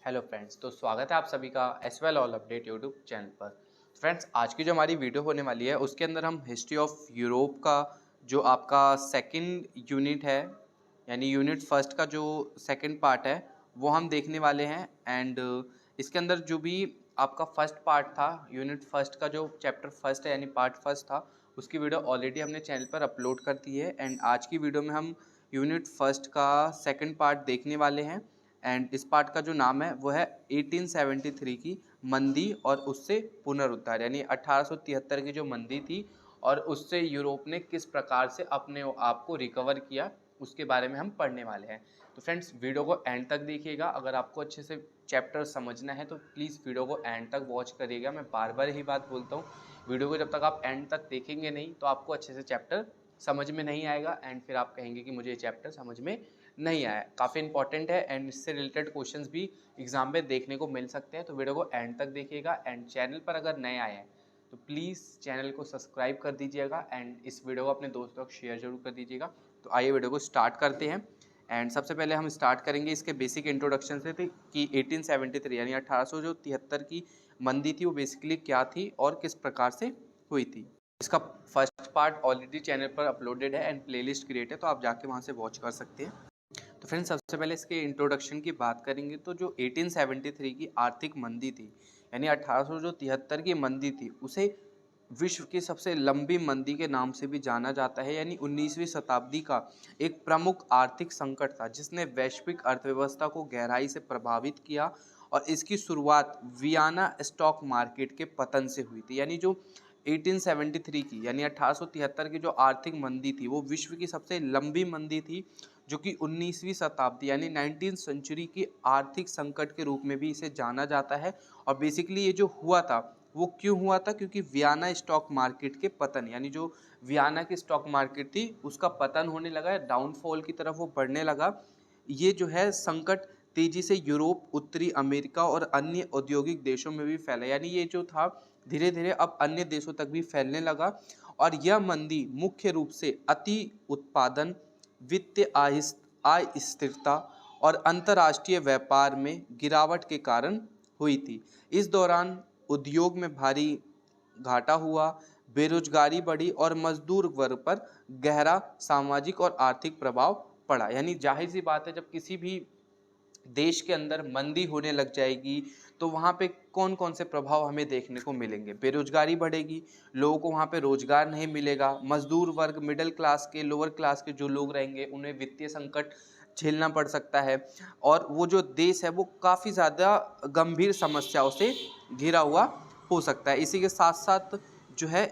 Hello friends, तो स्वागत है आप सभी का as well all update YouTube channel पर। फ्रेंड्स, आज की जो हमारी वीडियो होने वाली है उसके अंदर हम हिस्ट्री ऑफ यूरोप का जो आपका सेकंड यूनिट है, यानी यूनिट फर्स्ट का जो सेकंड पार्ट है वो हम देखने वाले हैं। एंड इसके अंदर जो भी आपका फर्स्ट पार्ट था, यूनिट फर्स्ट का जो चैप्टर फर्स्ट है यानी पार्ट फर्स्ट था, उसकी वीडियो ऑलरेडी हमने चैनल पर अपलोड कर दी है। एंड आज की वीडियो में हम यूनिट फर्स्ट का सेकेंड पार्ट देखने वाले हैं। एंड इस पार्ट का जो नाम है वो है 1873 की मंदी और उससे पुनरुद्धार, यानी 1873 की जो मंदी थी और उससे यूरोप ने किस प्रकार से अपने आप को रिकवर किया, उसके बारे में हम पढ़ने वाले हैं। तो फ्रेंड्स, वीडियो को एंड तक देखिएगा। अगर आपको अच्छे से चैप्टर समझना है तो प्लीज़ वीडियो को एंड तक वॉच करिएगा। मैं बार बार यही बात बोलता हूँ, वीडियो को जब तक आप एंड तक देखेंगे नहीं तो आपको अच्छे से चैप्टर समझ में नहीं आएगा। एंड फिर आप कहेंगे कि मुझे ये चैप्टर समझ में नहीं आया। काफ़ी इंपॉर्टेंट है एंड इससे रिलेटेड क्वेश्चंस भी एग्जाम में देखने को मिल सकते हैं। तो वीडियो को एंड तक देखिएगा। एंड चैनल पर अगर नए आए हैं तो प्लीज़ चैनल को सब्सक्राइब कर दीजिएगा एंड इस वीडियो को अपने दोस्तों को शेयर जरूर कर दीजिएगा। तो आइए वीडियो को स्टार्ट करते हैं। एंड सबसे पहले हम स्टार्ट करेंगे इसके बेसिक इंट्रोडक्शन से थे कि 1873 यानी 1873 की मंदी थी वो बेसिकली क्या थी और किस प्रकार से हुई थी। इसका फर्स्ट पार्ट ऑलरेडी चैनल पर अपलोडेड है एंड प्लेलिस्ट क्रिएट है, तो आप जाके वहाँ से वॉच कर सकते हैं। तो फ्रेंड्स, सबसे पहले इसके इंट्रोडक्शन की बात करेंगे तो जो 1873 की आर्थिक मंदी थी यानी 1873 की मंदी थी उसे विश्व की सबसे लंबी मंदी के नाम से भी जाना जाता है। यानी 19वीं शताब्दी का एक प्रमुख आर्थिक संकट था जिसने वैश्विक अर्थव्यवस्था को गहराई से प्रभावित किया और इसकी शुरुआत वियना स्टॉक मार्केट के पतन से हुई थी। यानी जो 1873 की यानी 1873 की जो आर्थिक मंदी थी वो विश्व की सबसे लंबी मंदी थी, जो कि 19वीं शताब्दी यानी 19th सेंचुरी की आर्थिक संकट के रूप में भी इसे जाना जाता है। और बेसिकली ये जो हुआ था वो क्यों हुआ था, क्योंकि वियना स्टॉक मार्केट के पतन, यानी जो वियना की स्टॉक मार्केट थी उसका पतन होने लगा, डाउनफॉल की तरफ वो बढ़ने लगा। ये जो है संकट तेजी से यूरोप, उत्तरी अमेरिका और अन्य औद्योगिक देशों में भी फैला। यानी ये जो था धीरे धीरे अब अन्य देशों तक भी फैलने लगा। और यह मंदी मुख्य रूप से अति उत्पादन, वित्तीय अस्थिरता और अंतर्राष्ट्रीय व्यापार में गिरावट के कारण हुई थी। इस दौरान उद्योग में भारी घाटा हुआ, बेरोजगारी बढ़ी और मजदूर वर्ग पर गहरा सामाजिक और आर्थिक प्रभाव पड़ा। यानी जाहिर सी बात है, जब किसी भी देश के अंदर मंदी होने लग जाएगी तो वहाँ पे कौन कौन से प्रभाव हमें देखने को मिलेंगे। बेरोजगारी बढ़ेगी, लोगों को वहाँ पे रोजगार नहीं मिलेगा, मजदूर वर्ग, मिडिल क्लास के, लोअर क्लास के जो लोग रहेंगे उन्हें वित्तीय संकट झेलना पड़ सकता है और वो जो देश है वो काफ़ी ज़्यादा गंभीर समस्याओं से घिरा हुआ हो सकता है। इसी के साथ साथ जो है,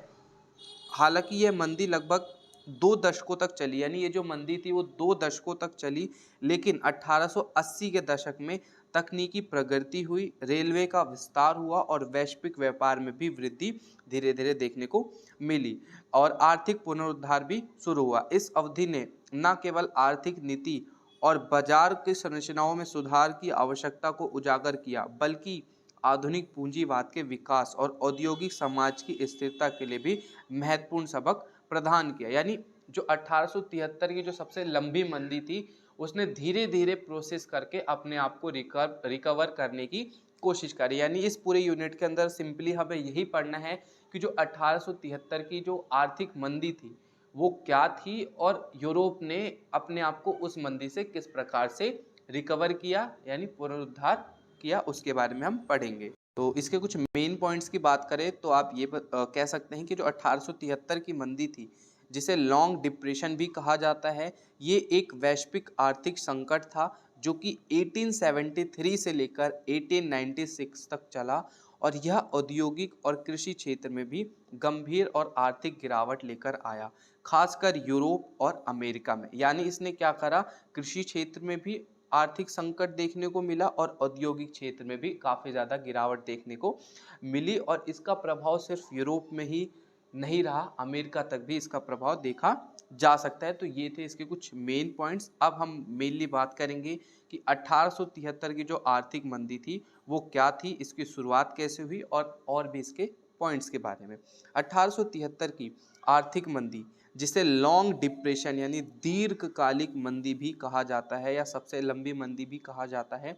हालांकि यह मंदी लगभग 2 दशकों तक चली, यानी ये जो मंदी थी वो 2 दशकों तक चली, लेकिन 1880 के दशक में तकनीकी प्रगति हुई, रेलवे का विस्तार हुआ और वैश्विक व्यापार में भी वृद्धि धीरे धीरे देखने को मिली और आर्थिक पुनरुद्धार भी शुरू हुआ। इस अवधि ने न केवल आर्थिक नीति और बाजार की संरचनाओं में सुधार की आवश्यकता को उजागर किया, बल्कि आधुनिक पूंजीवाद के विकास और औद्योगिक समाज की स्थिरता के लिए भी महत्वपूर्ण सबक प्रदान किया। यानी जो 1873 की जो सबसे लंबी मंदी थी उसने धीरे धीरे प्रोसेस करके अपने आप को रिकवर करने की कोशिश करी। यानी इस पूरे यूनिट के अंदर सिंपली हमें यही पढ़ना है कि जो 1873 की जो आर्थिक मंदी थी वो क्या थी और यूरोप ने अपने आप को उस मंदी से किस प्रकार से रिकवर किया यानी पुनरुद्धार किया, उसके बारे में हम पढ़ेंगे। तो इसके कुछ मेन पॉइंट्स की बात करें तो आप ये कह सकते हैं कि जो 1873 की मंदी थी, जिसे लॉन्ग डिप्रेशन भी कहा जाता है, ये एक वैश्विक आर्थिक संकट था जो कि 1873 से लेकर 1896 तक चला और यह औद्योगिक और कृषि क्षेत्र में भी गंभीर और आर्थिक गिरावट लेकर आया, खासकर यूरोप और अमेरिका में। यानी इसने क्या करा, कृषि क्षेत्र में भी आर्थिक संकट देखने को मिला और औद्योगिक क्षेत्र में भी काफ़ी ज़्यादा गिरावट देखने को मिली और इसका प्रभाव सिर्फ यूरोप में ही नहीं रहा, अमेरिका तक भी इसका प्रभाव देखा जा सकता है। तो ये थे इसके कुछ मेन पॉइंट्स। अब हम मेनली बात करेंगे कि 1873 की जो आर्थिक मंदी थी वो क्या थी, इसकी शुरुआत कैसे हुई और भी इसके पॉइंट्स के बारे में। 1873 की आर्थिक मंदी, जिसे लॉन्ग डिप्रेशन यानी दीर्घकालिक मंदी भी कहा जाता है या सबसे लंबी मंदी भी कहा जाता है,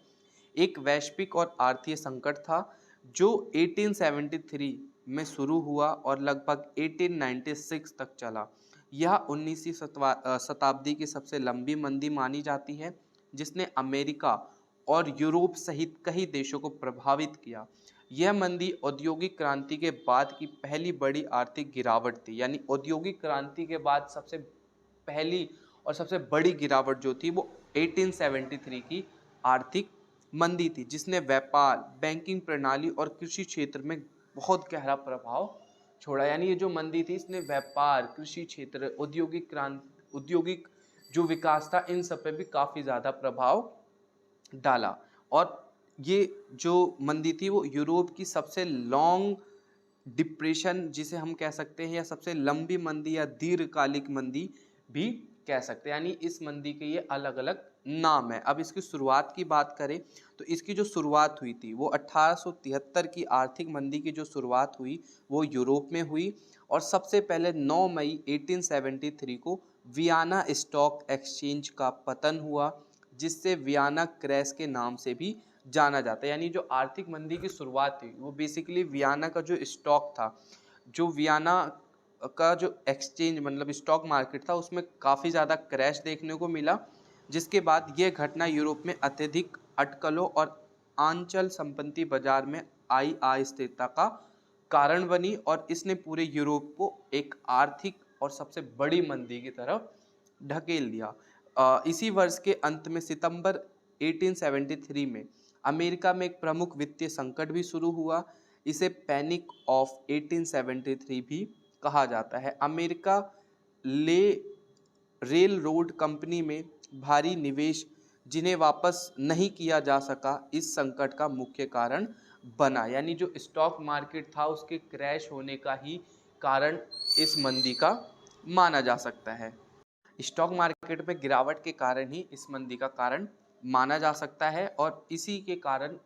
एक वैश्विक और आर्थिक संकट था जो 1873 में शुरू हुआ और लगभग 1896 तक चला। यह 19वीं शताब्दी की सबसे लंबी मंदी मानी जाती है, जिसने अमेरिका और यूरोप सहित कई देशों को प्रभावित किया। यह मंदी औद्योगिक क्रांति के बाद की पहली बड़ी आर्थिक गिरावट थी। यानी औद्योगिक क्रांति के बाद सबसे पहली और सबसे बड़ी गिरावट जो थी वो 1873 की आर्थिक मंदी थी, जिसने व्यापार, बैंकिंग प्रणाली और कृषि क्षेत्र में बहुत गहरा प्रभाव छोड़ा। यानी ये जो मंदी थी इसने व्यापार, कृषि क्षेत्र, औद्योगिक जो विकास था, इन सब पे भी काफ़ी ज़्यादा प्रभाव डाला। और ये जो मंदी थी वो यूरोप की सबसे लॉन्ग डिप्रेशन जिसे हम कह सकते हैं, या सबसे लंबी मंदी या दीर्घकालिक मंदी भी कह सकते हैं। यानी इस मंदी के ये अलग अलग नाम है। अब इसकी शुरुआत की बात करें तो इसकी जो शुरुआत हुई थी वो 1873 की आर्थिक मंदी की जो शुरुआत हुई वो यूरोप में हुई, और सबसे पहले 9 मई 1873 को वियना स्टॉक एक्सचेंज का पतन हुआ, जिससे वियना क्रैश के नाम से भी जाना जाता है। यानी जो आर्थिक मंदी की शुरुआत थी वो बेसिकली वियना का जो स्टॉक था, जो वियना का जो एक्सचेंज मतलब स्टॉक मार्केट था, उसमें काफ़ी ज़्यादा क्रैश देखने को मिला, जिसके बाद यह घटना यूरोप में अत्यधिक अटकलों और आंचल संपत्ति बाजार में आई अस्थिरता का कारण बनी, और इसने पूरे यूरोप को एक आर्थिक और सबसे बड़ी मंदी की तरफ ढकेल दिया। इसी वर्ष के अंत में सितंबर 1873 में अमेरिका में एक प्रमुख वित्तीय संकट भी शुरू हुआ। इसे पैनिक ऑफ 1873 भी कहा जाता है। अमेरिका रेल रोड कंपनी में भारी निवेश, जिन्हें वापस नहीं किया जा सका, इस संकट का मुख्य कारण बना। यानी जो स्टॉक मार्केट था उसके क्रैश होने का ही कारण इस मंदी का माना जा सकता है। स्टॉक मार्केट में गिरावट के कारण ही इस मंदी का कारण माना जा सकता है, और इसी के कारण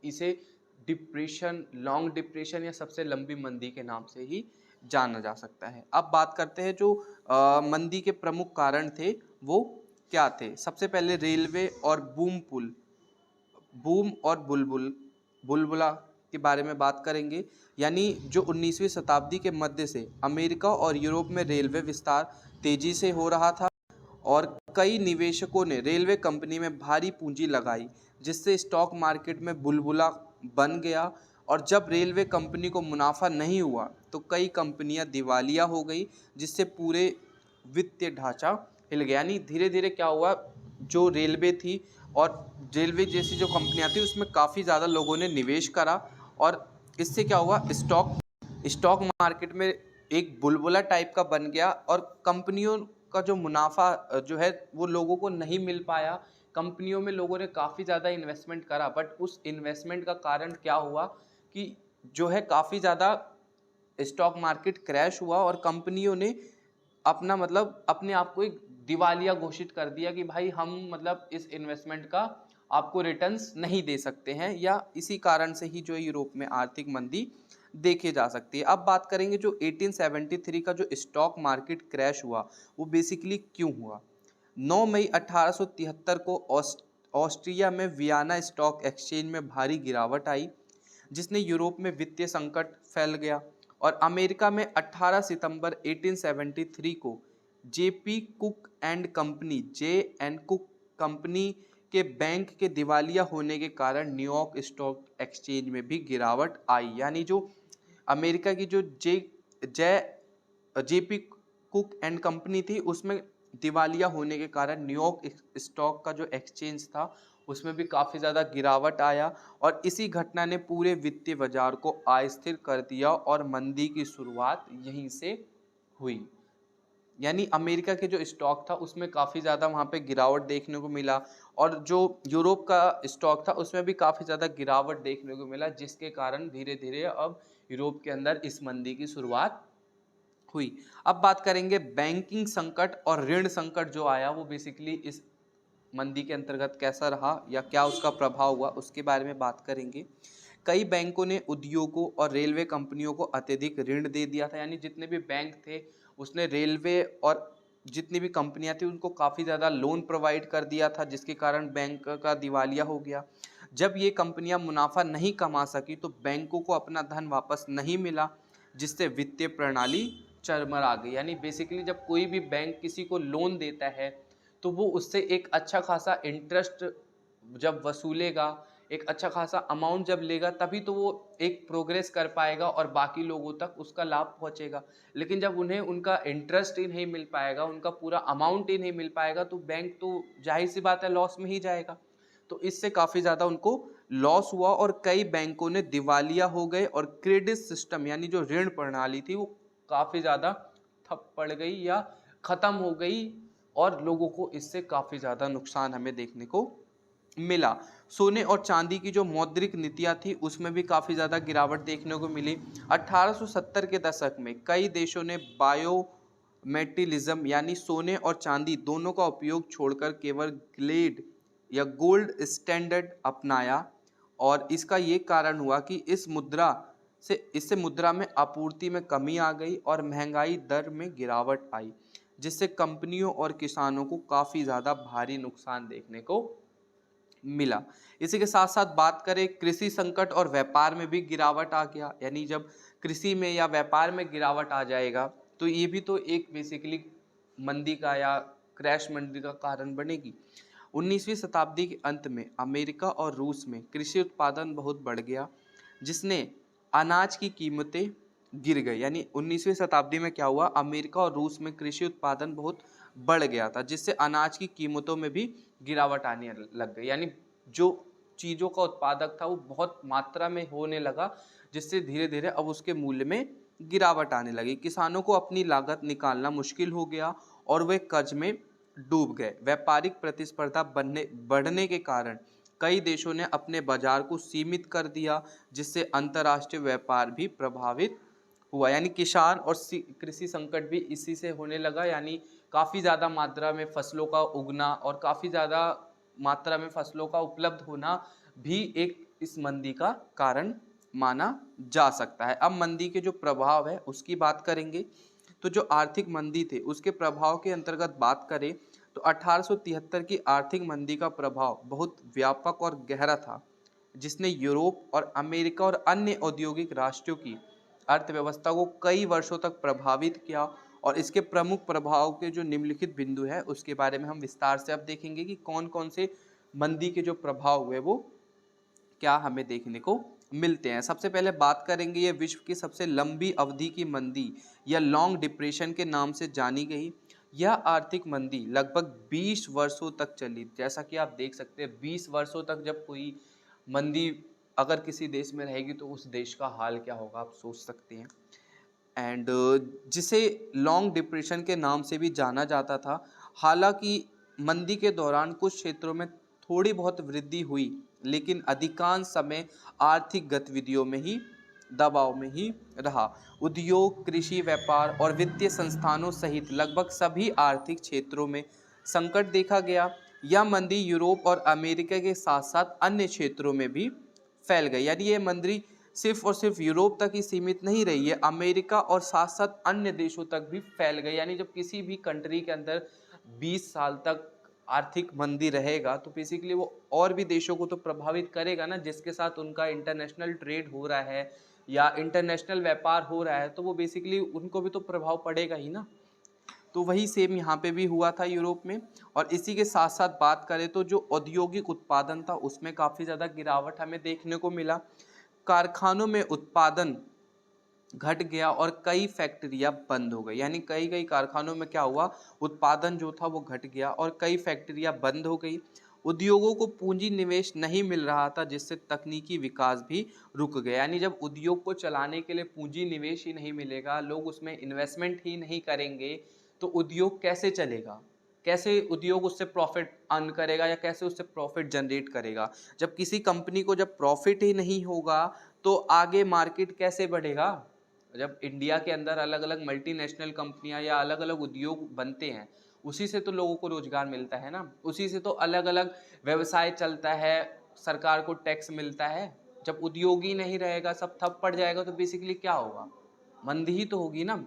इसे डिप्रेशन, लॉन्ग डिप्रेशन या सबसे लंबी मंदी के नाम से ही जाना जा सकता है। अब बात करते हैं जो मंदी के प्रमुख कारण थे वो क्या थे। सबसे पहले रेलवे और बूम और बुलबुला के बारे में बात करेंगे। यानी जो 19वीं शताब्दी के मध्य से अमेरिका और यूरोप में रेलवे विस्तार तेजी से हो रहा था, और कई निवेशकों ने रेलवे कंपनी में भारी पूंजी लगाई, जिससे स्टॉक मार्केट में बुलबुला बन गया। और जब रेलवे कंपनी को मुनाफा नहीं हुआ तो कई कंपनियां दिवालिया हो गई, जिससे पूरे वित्तीय ढांचा हिल गया। यानी धीरे धीरे क्या हुआ, जो रेलवे थी और रेलवे जैसी जो कंपनियां थी उसमें काफ़ी ज़्यादा लोगों ने निवेश करा, और इससे क्या हुआ, स्टॉक मार्केट में एक बुलबुला टाइप का बन गया, और कंपनियों का जो मुनाफा जो है वो लोगों को नहीं मिल पाया। कंपनियों में लोगों ने काफ़ी ज़्यादा इन्वेस्टमेंट करा, बट उस इन्वेस्टमेंट का कारण क्या हुआ कि जो है काफ़ी ज़्यादा स्टॉक मार्केट क्रैश हुआ, और कंपनियों ने अपना मतलब अपने आप को एक दिवालिया घोषित कर दिया कि भाई हम मतलब इस इन्वेस्टमेंट का आपको रिटर्न्स नहीं दे सकते हैं, या इसी कारण से ही जो यूरोप में आर्थिक मंदी देखे जा सकती है। अब बात करेंगे जो 1873 का जो स्टॉक मार्केट क्रैश हुआ वो बेसिकली क्यों हुआ। 9 मई 1873 को ऑस्ट्रिया में वियना स्टॉक एक्सचेंज में भारी गिरावट आई, जिसने यूरोप में वित्तीय संकट फैल गया। और अमेरिका में 18 सितंबर 1873 को JP cook and company J and cook company के बैंक के दिवालिया होने के कारण न्यूयॉर्क स्टॉक एक्सचेंज में भी गिरावट आई। यानी जो अमेरिका की जो जेपी कुक एंड कंपनी थी उसमें दिवालिया होने के कारण न्यूयॉर्क स्टॉक का जो एक्सचेंज था उसमें भी काफ़ी ज़्यादा गिरावट आया, और इसी घटना ने पूरे वित्तीय बाजार को अस्थिर कर दिया, और मंदी की शुरुआत यहीं से हुई। यानी अमेरिका के जो स्टॉक था उसमें काफ़ी ज़्यादा वहाँ पे गिरावट देखने को मिला, और जो यूरोप का स्टॉक था उसमें भी काफ़ी ज़्यादा गिरावट देखने को मिला, जिसके कारण धीरे धीरे अब यूरोप के अंदर इस मंदी की शुरुआत हुई। अब बात करेंगे बैंकिंग संकट और ऋण संकट जो आया वो बेसिकली इस मंदी के अंतर्गत कैसा रहा या क्या उसका प्रभाव हुआ, उसके बारे में बात करेंगे। कई बैंकों ने उद्योगों और रेलवे कंपनियों को अत्यधिक ऋण दे दिया था। यानी जितने भी बैंक थे उसने रेलवे और जितनी भी कंपनियां थी उनको काफ़ी ज़्यादा लोन प्रोवाइड कर दिया था, जिसके कारण बैंक का दिवालिया हो गया। जब ये कंपनियां मुनाफा नहीं कमा सकी तो बैंकों को अपना धन वापस नहीं मिला, जिससे वित्तीय प्रणाली चरमरा गई। यानी बेसिकली जब कोई भी बैंक किसी को लोन देता है तो वो उससे एक अच्छा खासा इंटरेस्ट जब वसूलेगा, एक अच्छा खासा अमाउंट जब लेगा, तभी तो वो एक प्रोग्रेस कर पाएगा और बाकी लोगों तक उसका लाभ पहुंचेगा। लेकिन जब उन्हें उनका इंटरेस्ट ही नहीं मिल पाएगा, उनका पूरा अमाउंट ही नहीं मिल पाएगा, तो बैंक तो जाहिर सी बात है लॉस में ही जाएगा। तो इससे काफ़ी ज़्यादा उनको लॉस हुआ और कई बैंकों ने दिवालिया हो गए और क्रेडिट सिस्टम यानी जो ऋण प्रणाली थी वो काफ़ी ज़्यादा ठप पड़ गई या ख़त्म हो गई, और लोगों को इससे काफ़ी ज़्यादा नुकसान हमें देखने को मिला। सोने और चांदी की जो मौद्रिक नीतियां थी उसमें भी काफ़ी ज़्यादा गिरावट देखने को मिली। 1870 के दशक में कई देशों ने बायोमेटिलिज्म यानी सोने और चांदी दोनों का उपयोग छोड़कर केवल ग्लेड या गोल्ड स्टैंडर्ड अपनाया, और इसका ये कारण हुआ कि इससे मुद्रा में आपूर्ति में कमी आ गई और महंगाई दर में गिरावट आई, जिससे कंपनियों और किसानों को काफ़ी ज़्यादा भारी नुकसान देखने को मिला। इसी के साथ साथ बात करें कृषि संकट और व्यापार में भी गिरावट आ गया। यानी जब कृषि में या व्यापार में गिरावट आ जाएगा तो ये भी तो एक बेसिकली मंदी का या क्रैश मंदी का कारण बनेगी। 19वीं शताब्दी के अंत में अमेरिका और रूस में कृषि उत्पादन बहुत बढ़ गया, जिसने अनाज की कीमतें गिर गई। यानी 19वीं शताब्दी में क्या हुआ, अमेरिका और रूस में कृषि उत्पादन बहुत बढ़ गया था, जिससे अनाज की कीमतों में भी गिरावट आने लग गई। यानी जो चीज़ों का उत्पादक था वो बहुत मात्रा में होने लगा, जिससे धीरे धीरे अब उसके मूल्य में गिरावट आने लगी। किसानों को अपनी लागत निकालना मुश्किल हो गया और वे कर्ज में डूब गए। व्यापारिक प्रतिस्पर्धा बढ़ने के कारण कई देशों ने अपने बाजार को सीमित कर दिया, जिससे अंतर्राष्ट्रीय व्यापार भी प्रभावित हुआ। यानी किसान और कृषि संकट भी इसी से होने लगा। यानी काफ़ी ज़्यादा मात्रा में फसलों का उगना और काफ़ी ज़्यादा मात्रा में फसलों का उपलब्ध होना भी एक इस मंदी का कारण माना जा सकता है। अब मंदी के जो प्रभाव है उसकी बात करेंगे। तो जो आर्थिक मंदी थे उसके प्रभाव के अंतर्गत बात करें तो 1873 की आर्थिक मंदी का प्रभाव बहुत व्यापक और गहरा था, जिसने यूरोप और अमेरिका और अन्य औद्योगिक राष्ट्रों की अर्थव्यवस्था को कई वर्षों तक प्रभावित किया। और इसके प्रमुख प्रभाव के जो निम्नलिखित बिंदु है उसके बारे में हम विस्तार से अब देखेंगे कि कौन कौन से मंदी के जो प्रभाव हुए वो क्या हमें देखने को मिलते हैं। सबसे पहले बात करेंगे, ये विश्व की सबसे लंबी अवधि की मंदी या लॉन्ग डिप्रेशन के नाम से जानी गई। यह आर्थिक मंदी लगभग 20 वर्षों तक चली। जैसा कि आप देख सकते हैं 20 वर्षों तक जब कोई मंदी अगर किसी देश में रहेगी तो उस देश का हाल क्या होगा आप सोच सकते हैं। एंड जिसे लॉन्ग डिप्रेशन के नाम से भी जाना जाता था। हालांकि मंदी के दौरान कुछ क्षेत्रों में थोड़ी बहुत वृद्धि हुई, लेकिन अधिकांश समय आर्थिक गतिविधियों में ही दबाव में ही रहा। उद्योग, कृषि, व्यापार और वित्तीय संस्थानों सहित लगभग सभी आर्थिक क्षेत्रों में संकट देखा गया। यह मंदी यूरोप और अमेरिका के साथ साथ अन्य क्षेत्रों में भी फैल गई। यानी ये मंदी सिर्फ और सिर्फ यूरोप तक ही सीमित नहीं रही है, अमेरिका और साथ साथ अन्य देशों तक भी फैल गई। यानी जब किसी भी कंट्री के अंदर 20 साल तक आर्थिक मंदी रहेगा तो बेसिकली वो और भी देशों को तो प्रभावित करेगा ना, जिसके साथ उनका इंटरनेशनल ट्रेड हो रहा है या इंटरनेशनल व्यापार हो रहा है, तो वो बेसिकली उनको भी तो प्रभाव पड़ेगा ही ना। तो वही सेम यहाँ पे भी हुआ था यूरोप में। और इसी के साथ साथ बात करें तो जो औद्योगिक उत्पादन था उसमें काफ़ी ज़्यादा गिरावट हमें देखने को मिला। कारखानों में उत्पादन घट गया और कई फैक्ट्रियां बंद हो गई। यानी कई कई कारखानों में क्या हुआ, उत्पादन जो था वो घट गया और कई फैक्ट्रियां बंद हो गई। उद्योगों को पूंजी निवेश नहीं मिल रहा था, जिससे तकनीकी विकास भी रुक गया। यानी जब उद्योग को चलाने के लिए पूंजी निवेश ही नहीं मिलेगा, लोग उसमें इन्वेस्टमेंट ही नहीं करेंगे, तो उद्योग कैसे चलेगा, कैसे उद्योग उससे प्रॉफिट अर्न करेगा या कैसे उससे प्रॉफिट जनरेट करेगा। जब किसी कंपनी को जब प्रॉफिट ही नहीं होगा तो आगे मार्केट कैसे बढ़ेगा। जब इंडिया के अंदर अलग अलग मल्टीनेशनल कंपनियां या अलग अलग उद्योग बनते हैं, उसी से तो लोगों को रोजगार मिलता है ना, उसी से तो अलग अलग व्यवसाय चलता है, सरकार को टैक्स मिलता है। जब उद्योग ही नहीं रहेगा, सब ठप पड़ जाएगा, तो बेसिकली क्या होगा, मंदी ही तो होगी ना।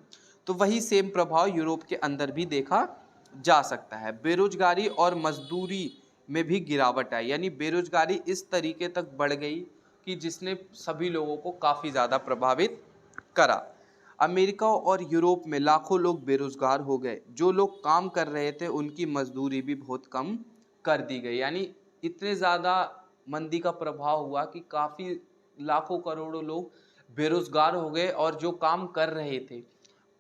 तो वही सेम प्रभाव यूरोप के अंदर भी देखा जा सकता है। बेरोजगारी और मजदूरी में भी गिरावट आई, यानी बेरोजगारी इस तरीके तक बढ़ गई कि जिसने सभी लोगों को काफ़ी ज़्यादा प्रभावित करा। अमेरिका और यूरोप में लाखों लोग बेरोजगार हो गए, जो लोग काम कर रहे थे उनकी मजदूरी भी बहुत कम कर दी गई, यानी इतने ज़्यादा मंदी का प्रभाव हुआ कि काफ़ी लाखों करोड़ों लोग बेरोजगार हो गए और जो काम कर रहे थे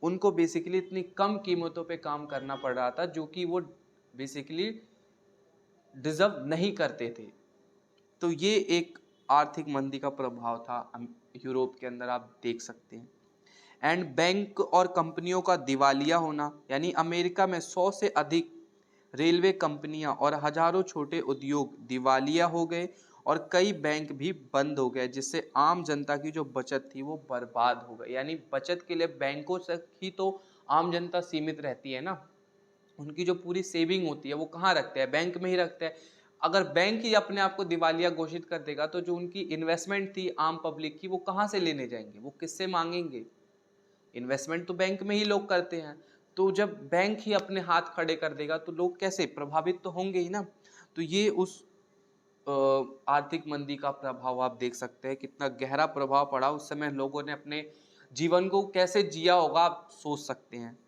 उनको बेसिकली इतनी कम कीमतों पे काम करना पड़ रहा था जो कि वो बेसिकली डिजर्व नहीं करते थे। तो ये एक आर्थिक मंदी का प्रभाव था यूरोप के अंदर, आप देख सकते हैं। एंड बैंक और कंपनियों का दिवालिया होना, यानी अमेरिका में 100 से अधिक रेलवे कंपनियां और हजारों छोटे उद्योग दिवालिया हो गए और कई बैंक भी बंद हो गए, जिससे आम जनता की जो बचत थी वो बर्बाद हो गई। यानी बचत के लिए बैंकों तक ही तो आम जनता सीमित रहती है ना, उनकी जो पूरी सेविंग होती है वो कहाँ रखते हैं, बैंक में ही रखते हैं। अगर बैंक ही अपने आप को दिवालिया घोषित कर देगा तो जो उनकी इन्वेस्टमेंट थी आम पब्लिक की वो कहाँ से लेने जाएंगे, वो किससे मांगेंगे? इन्वेस्टमेंट तो बैंक में ही लोग करते हैं। तो जब बैंक ही अपने हाथ खड़े कर देगा तो लोग कैसे प्रभावित तो होंगे ही ना। तो ये उस आर्थिक मंदी का प्रभाव आप देख सकते हैं, कितना गहरा प्रभाव पड़ा उस समय, लोगों ने अपने जीवन को कैसे जिया होगा आप सोच सकते हैं।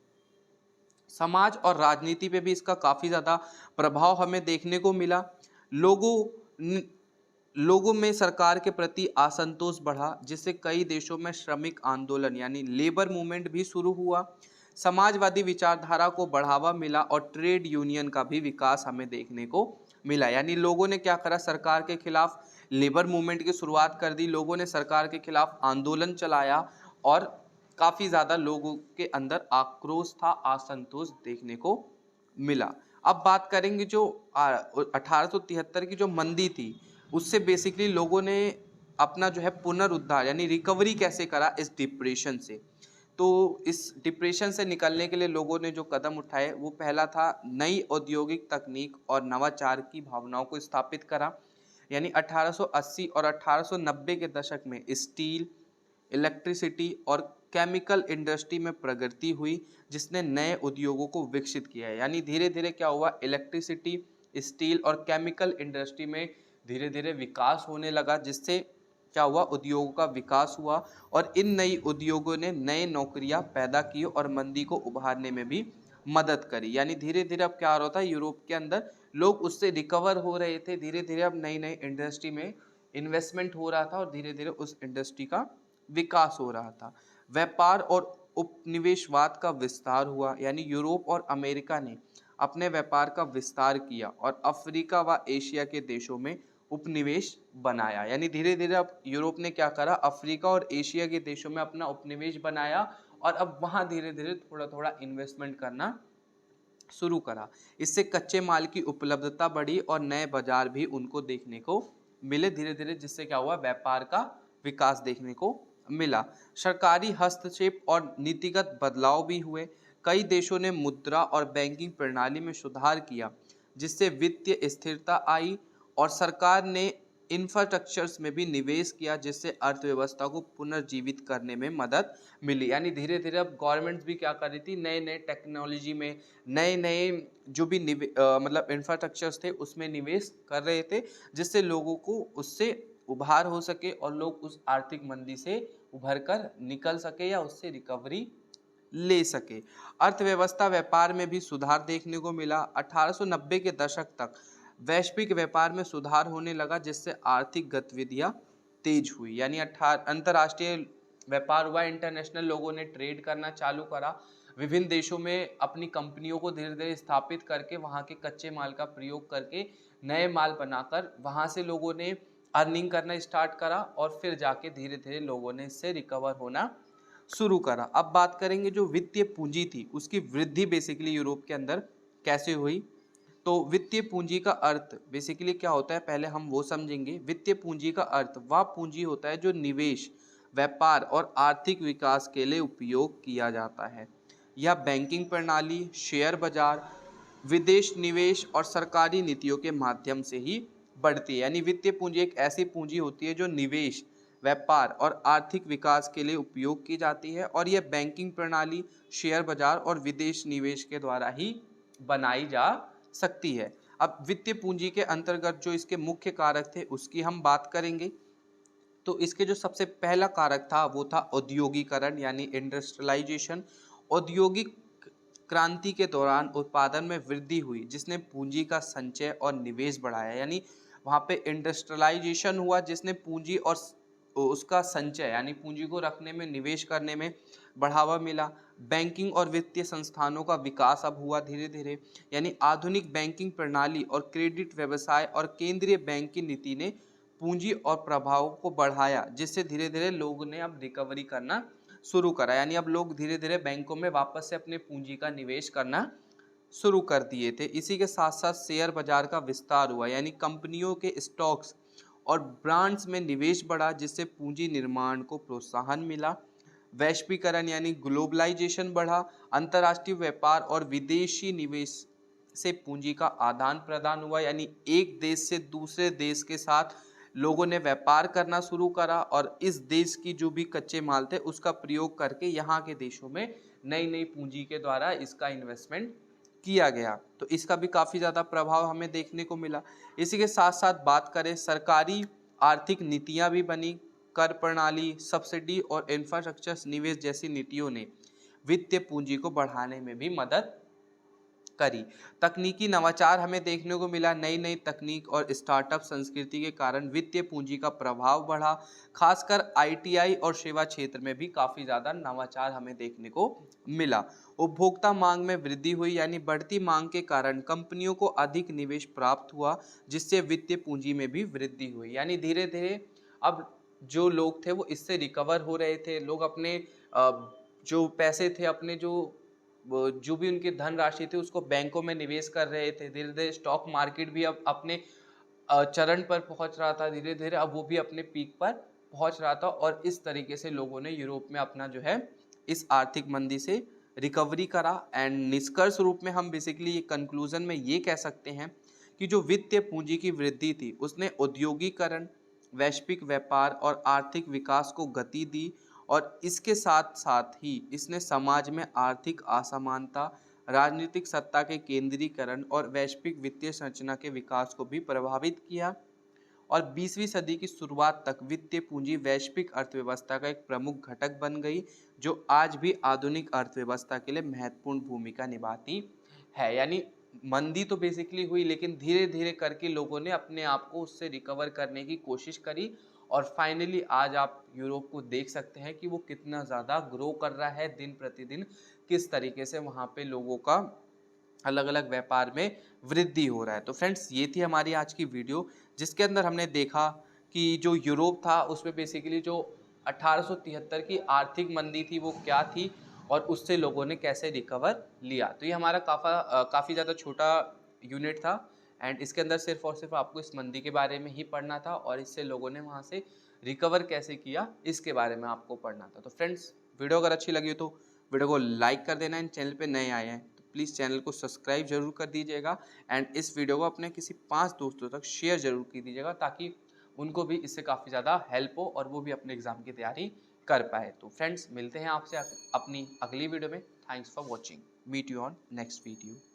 समाज और राजनीति पे भी इसका काफ़ी ज़्यादा प्रभाव हमें देखने को मिला। लोगों में सरकार के प्रति असंतोष बढ़ा, जिससे कई देशों में श्रमिक आंदोलन यानी लेबर मूवमेंट भी शुरू हुआ। समाजवादी विचारधारा को बढ़ावा मिला और ट्रेड यूनियन का भी विकास हमें देखने को मिला। यानी लोगों ने क्या करा, सरकार के खिलाफ लेबर मूवमेंट की शुरुआत कर दी, लोगों ने सरकार के खिलाफ आंदोलन चलाया और काफ़ी ज़्यादा लोगों के अंदर आक्रोश था, असंतोष देखने को मिला। अब बात करेंगे जो 1873 की जो मंदी थी, उससे बेसिकली लोगों ने अपना जो है पुनरुद्धार यानी रिकवरी कैसे करा इस डिप्रेशन से। तो इस डिप्रेशन से निकलने के लिए लोगों ने जो कदम उठाए वो पहला था नई औद्योगिक तकनीक और नवाचार की भावनाओं को स्थापित करा। यानी 1880 और 1890 के दशक में स्टील, इलेक्ट्रिसिटी और केमिकल इंडस्ट्री में प्रगति हुई, जिसने नए उद्योगों को विकसित किया है। यानी धीरे धीरे क्या हुआ, इलेक्ट्रिसिटी, स्टील और केमिकल इंडस्ट्री में धीरे धीरे विकास होने लगा, जिससे क्या हुआ, उद्योगों का विकास हुआ और इन नई उद्योगों ने नए नौकरियां पैदा की और मंदी को उभारने में भी मदद करी। यानी धीरे धीरे अब क्या हो रहा था, यूरोप के अंदर लोग उससे रिकवर हो रहे थे, धीरे धीरे अब नई नई इंडस्ट्री में इन्वेस्टमेंट हो रहा था और धीरे धीरे उस इंडस्ट्री का विकास हो रहा था। व्यापार और उपनिवेशवाद का विस्तार हुआ, यानी यूरोप और अमेरिका ने अपने व्यापार का विस्तार किया और अफ्रीका व एशिया के देशों में उपनिवेश बनाया। यानी धीरे धीरे अब यूरोप ने क्या करा, अफ्रीका और एशिया के देशों में अपना उपनिवेश बनाया और अब वहां धीरे धीरे थोड़ा थोड़ा इन्वेस्टमेंट करना शुरू करा। इससे कच्चे माल की उपलब्धता बढ़ी और नए बाजार भी उनको देखने को मिले धीरे धीरे, जिससे क्या हुआ, व्यापार का विकास देखने को मिला। सरकारी हस्तक्षेप और नीतिगत बदलाव भी हुए। कई देशों ने मुद्रा और बैंकिंग प्रणाली में सुधार किया, जिससे वित्तीय स्थिरता आई और सरकार ने इंफ्रास्ट्रक्चर्स में भी निवेश किया, जिससे अर्थव्यवस्था को पुनर्जीवित करने में मदद मिली। यानी धीरे धीरे अब गवर्नमेंट्स भी क्या कर रही थी, नए नए टेक्नोलॉजी में नए नए जो भी मतलब इंफ्रास्ट्रक्चर्स थे उसमें निवेश कर रहे थे, जिससे लोगों को उससे उभार हो सके और लोग उस आर्थिक मंदी से उभर कर निकल सके या उससे रिकवरी ले सके। अर्थव्यवस्था व्यापार में भी सुधार देखने को मिला। 1890 के दशक तक वैश्विक व्यापार में सुधार होने लगा, जिससे आर्थिक गतिविधियां तेज हुई। यानी अंतर्राष्ट्रीय व्यापार हुआ, इंटरनेशनल लोगों ने ट्रेड करना चालू करा, विभिन्न देशों में अपनी कंपनियों को धीरे धीरे स्थापित करके वहाँ के कच्चे माल का प्रयोग करके नए माल बनाकर वहाँ से लोगों ने अर्निंग करना स्टार्ट करा और फिर जाके धीरे धीरे लोगों ने इससे रिकवर होना शुरू करा। अब बात करेंगे जो वित्तीय पूंजी थी उसकी वृद्धि बेसिकली यूरोप के अंदर कैसे हुई। तो वित्तीय पूंजी का अर्थ बेसिकली क्या होता है, पहले हम वो समझेंगे। वित्तीय पूंजी का अर्थ वह पूंजी होता है जो निवेश, व्यापार और आर्थिक विकास के लिए उपयोग किया जाता है। यह बैंकिंग प्रणाली, शेयर बाजार, विदेश निवेश और सरकारी नीतियों के माध्यम से ही बढ़ती है। यानी वित्तीय पूंजी एक ऐसी पूंजी होती है जो निवेश, व्यापार और आर्थिक विकास के लिए उपयोग की जाती है और यह बैंकिंग प्रणाली, शेयर बाजार और विदेश निवेश के द्वारा ही बनाई जा सकती है। अब वित्तीय पूंजी के अंतर्गत जो इसके मुख्य कारक थे उसकी हम बात करेंगे। तो इसके जो सबसे पहला कारक था वो था औद्योगिकरण यानी इंडस्ट्रियलाइजेशन। औद्योगिक क्रांति के दौरान उत्पादन में वृद्धि हुई जिसने पूंजी का संचय और निवेश बढ़ाया, यानी वहाँ पे इंडस्ट्रियलाइजेशन हुआ जिसने पूंजी और उसका संचय यानी पूंजी को रखने में, निवेश करने में बढ़ावा मिला। बैंकिंग और वित्तीय संस्थानों का विकास अब हुआ धीरे धीरे, यानी आधुनिक बैंकिंग प्रणाली और क्रेडिट व्यवसाय और केंद्रीय बैंक की नीति ने पूंजी और प्रभाव को बढ़ाया, जिससे धीरे धीरे लोगों ने अब रिकवरी करना शुरू करा, यानी अब लोग धीरे धीरे बैंकों में वापस से अपने पूंजी का निवेश करना शुरू कर दिए थे। इसी के साथ साथ शेयर बाजार का विस्तार हुआ, यानी कंपनियों के स्टॉक्स और ब्रांड्स में निवेश बढ़ा जिससे पूंजी निर्माण को प्रोत्साहन मिला। वैश्वीकरण यानी ग्लोबलाइजेशन बढ़ा। अंतर्राष्ट्रीय व्यापार और विदेशी निवेश से पूंजी का आदान प्रदान हुआ, यानी एक देश से दूसरे देश के साथ लोगों ने व्यापार करना शुरू करा और इस देश की जो भी कच्चे माल थे उसका प्रयोग करके यहाँ के देशों में नई नई पूंजी के द्वारा इसका इन्वेस्टमेंट किया गया। तो इसका भी काफ़ी ज़्यादा प्रभाव हमें देखने को मिला। इसी के साथ साथ बात करें, सरकारी आर्थिक नीतियाँ भी बनी। कर प्रणाली, सब्सिडी और इंफ्रास्ट्रक्चर निवेश जैसी नीतियों ने वित्तीय पूंजी को बढ़ाने में भी मदद करी। तकनीकी नवाचार हमें देखने को मिला। नई नई तकनीक और स्टार्टअप संस्कृति के कारण वित्तीय पूंजी का प्रभाव बढ़ा। खासकर आईटीआई और सेवा क्षेत्र में भी काफ़ी ज़्यादा नवाचार हमें देखने को मिला। उपभोक्ता मांग में वृद्धि हुई, यानी बढ़ती मांग के कारण कंपनियों को अधिक निवेश प्राप्त हुआ जिससे वित्तीय पूंजी में भी वृद्धि हुई, यानी धीरे धीरे अब जो लोग थे वो इससे रिकवर हो रहे थे। लोग अपने जो पैसे थे, अपने जो भी उनकी धनराशि थी उसको बैंकों में निवेश कर रहे थे। धीरे धीरे स्टॉक मार्केट भी अब अपने चरण पर पहुंच रहा था, धीरे धीरे अब वो भी अपने पीक पर पहुंच रहा था और इस तरीके से लोगों ने यूरोप में अपना जो है इस आर्थिक मंदी से रिकवरी करा। एंड निष्कर्ष रूप में हम बेसिकली कंक्लूजन में ये कह सकते हैं कि जो वित्तीय पूंजी की वृद्धि थी उसने औद्योगिकरण, वैश्विक व्यापार और आर्थिक विकास को गति दी और इसके साथ साथ ही इसने समाज में आर्थिक असमानता, राजनीतिक सत्ता के केंद्रीकरण और वैश्विक वित्तीय संरचना के विकास को भी प्रभावित किया। और 20वीं सदी की शुरुआत तक वित्तीय पूंजी वैश्विक अर्थव्यवस्था का एक प्रमुख घटक बन गई, जो आज भी आधुनिक अर्थव्यवस्था के लिए महत्वपूर्ण भूमिका निभाती है। यानी मंदी तो बेसिकली हुई, लेकिन धीरे धीरे करके लोगों ने अपने आप को उससे रिकवर करने की कोशिश करी और फाइनली आज आप यूरोप को देख सकते हैं कि वो कितना ज़्यादा ग्रो कर रहा है दिन प्रतिदिन, किस तरीके से वहाँ पे लोगों का अलग अलग व्यापार में वृद्धि हो रहा है। तो फ्रेंड्स, ये थी हमारी आज की वीडियो जिसके अंदर हमने देखा कि जो यूरोप था उसमें बेसिकली जो 1873 की आर्थिक मंदी थी वो क्या थी और उससे लोगों ने कैसे रिकवर लिया। तो ये हमारा काफ़ी ज़्यादा छोटा यूनिट था एंड इसके अंदर सिर्फ और सिर्फ आपको इस मंदी के बारे में ही पढ़ना था और इससे लोगों ने वहाँ से रिकवर कैसे किया इसके बारे में आपको पढ़ना था। तो फ्रेंड्स, वीडियो अगर अच्छी लगी हो तो वीडियो को लाइक कर देना। एंड चैनल पे नए आए हैं तो प्लीज़ चैनल को सब्सक्राइब जरूर कर दीजिएगा एंड इस वीडियो को अपने किसी 5 दोस्तों तक शेयर जरूर कर दीजिएगा ताकि उनको भी इससे काफ़ी ज़्यादा हेल्प हो और वो भी अपने एग्ज़ाम की तैयारी कर पाए। तो फ्रेंड्स, मिलते हैं आपसे अपनी अगली वीडियो में। Thanks for watching. Meet you on next video.